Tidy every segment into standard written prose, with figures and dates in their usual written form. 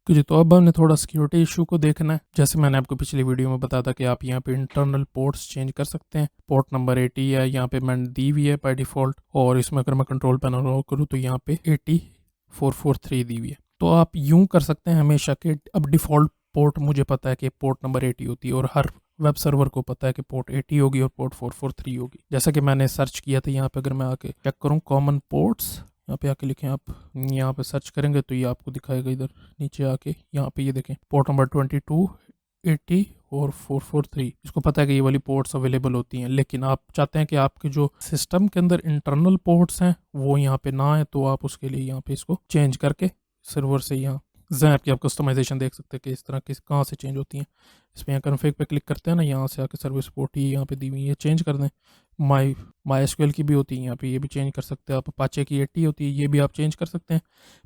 जी, तो अब हमने थोड़ा सिक्योरिटी इशू को देखना है। जैसे मैंने आपको पिछली वीडियो में बताया था कि आप यहाँ पे इंटरनल पोर्ट्स चेंज कर सकते हैं। पोर्ट नंबर 80 है, यहाँ पे मैंने दी हुई है बाय डिफ़ॉल्ट, और इसमें अगर मैं कंट्रोल पैनल ऑन करूँ तो यहाँ पे 80443 दी हुई है। तो आप यूँ कर सकते हैं हमेशा कि अब डिफ़ॉल्ट पोर्ट मुझे पता है कि पोर्ट नंबर 80 होती है, और हर वेब सर्वर को पता है कि पोर्ट 80 होगी और पोर्ट 443 होगी। जैसा कि मैंने सर्च किया था, यहाँ पे अगर मैं आके चेक करूँ कॉमन पोर्ट्स, यहाँ पे आके लिखें आप, यहाँ पे सर्च करेंगे तो ये आपको दिखाएगा इधर नीचे आके। यहाँ पे ये देखें पोर्ट नंबर 22, 80 और 443, इसको पता है कि ये वाली पोर्ट्स अवेलेबल होती हैं। लेकिन आप चाहते हैं कि आपके जो सिस्टम के अंदर इंटरनल पोर्ट्स हैं वो यहाँ पे ना है, तो आप उसके लिए यहाँ पे इसको चेंज करके सर्वर से यहाँ जैप की आप कस्टमाइजेशन देख सकते हैं कि इस तरह किस कहाँ से चेंज होती हैं। इसमें यहाँ कन्फिग पे क्लिक करते हैं ना, यहाँ से आके सर्विस पोर्ट ही यहाँ पे दी हुई है, चेंज कर दें। माई एसक्यूएल की भी होती है यहाँ पे, ये भी चेंज कर सकते हैं आप। अपाचे की 80 होती है, ये भी आप चेंज कर सकते हैं।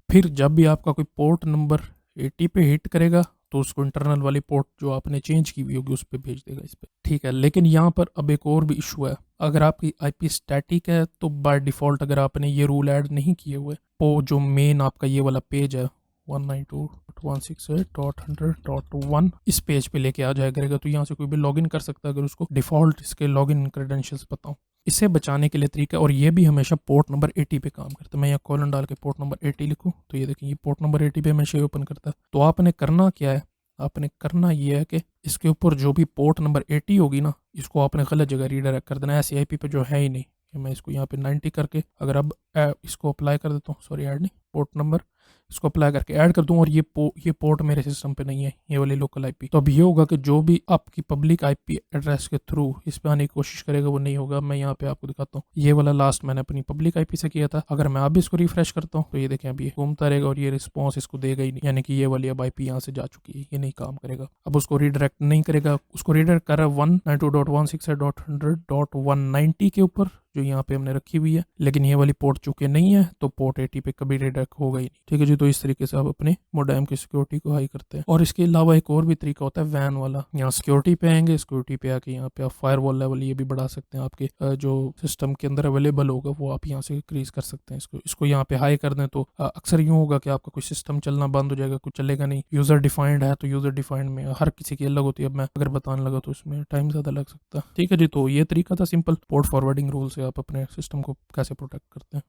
फिर जब भी आपका कोई पोर्ट नंबर 80 पे हिट करेगा तो उसको इंटरनल वाली पोर्ट जो आपने चेंज की हुई होगी उस पर भेज देगा, इस पर। ठीक है, लेकिन यहाँ पर अब एक और भी इशू है। अगर आपकी आईपी स्टैटिक है तो बाय डिफ़ॉल्ट अगर आपने ये रूल ऐड नहीं किए हुए तो जो मेन आपका ये वाला पेज है 192.168.100.1 इस पेज पे लेके आ जाया करेगा, तो यहाँ से कोई भी लॉगिन कर सकता है अगर उसको डिफ़ॉल्ट इसके लॉगिन क्रेडेंशियल्स पता हो। इसे बचाने के लिए तरीका, और ये भी हमेशा पोर्ट नंबर 80 पे काम करता है। मैं यहाँ कॉलन डाल के पोर्ट नंबर 80 लिखूँ तो ये देखिए ये पोर्ट नंबर 80 पे हमेशा ओपन करता है। तो आपने करना क्या है, आपने करना ये है कि इसके ऊपर जो भी पोर्ट नंबर 80 होगी ना, इसको आपने गलत जगह रीडायरेक्ट कर देना। ऐसी आईपी पे जो है ही नहीं कि मैं इसको यहाँ पे 90 करके अगर अब इसको अप्लाई कर देता हूँ, सॉरी ऐड नहीं, पोर्ट नंबर इसको अप्लाई करके ऐड कर दूं, और ये पोर्ट मेरे सिस्टम पे नहीं है, ये वाली लोकल आईपी। तो अब ये होगा कि जो भी आपकी पब्लिक आईपी एड्रेस के थ्रू इस पे आने की कोशिश करेगा वो नहीं होगा। मैं यहाँ पे आपको दिखाता हूँ, ये वाला लास्ट मैंने अपनी पब्लिक आईपी से किया था। अगर मैं अब इसको रिफ्रेश करता हूँ तो ये देखें अभी ये घूमता रहेगा और ये रिस्पॉन्स इसको देगा ही नहीं, यानी कि ये वाली अब आईपी यहाँ से जा चुकी है, ये नहीं काम करेगा। अब उसको रिडायरेक्ट नहीं करेगा, उसको रिडायरेक्ट कर रहा है 192.168.100.190 के ऊपर जो यहाँ पे हमने रखी हुई है। लेकिन ये वाली पोर्ट चूंकि नहीं है तो पोर्ट 80 पे कभी रिडायरेक्ट होगा ही नहीं। ठीक है जी, तो इस तरीके से आप अपने मोडेम की सिक्योरिटी को हाई करते हैं। और इसके अलावा एक और भी तरीका होता है वैन वाला। यहाँ सिक्योरिटी पे आएंगे, सिक्योरिटी पे आके यहाँ पे आप फायरवॉल लेवल ये भी बढ़ा सकते हैं। आपके जो सिस्टम के अंदर अवेलेबल होगा वो आप यहाँ से इंक्रीज कर सकते हैं। इसको यहाँ पे हाई कर दें तो अक्सर यूँ होगा कि आपका कोई सिस्टम चलना बंद हो जाएगा, कुछ चलेगा नहीं। यूजर डिफाइंड है तो यूजर डिफाइंड में हर किसी की अलग होती है। अब मैं अगर बताने लगा तो इसमें टाइम ज़्यादा लग सकता है। ठीक है जी, तो ये तरीका था सिंपल पोर्ट फॉरवर्डिंग रूल से आप अपने सिस्टम को कैसे प्रोटेक्ट करते हैं।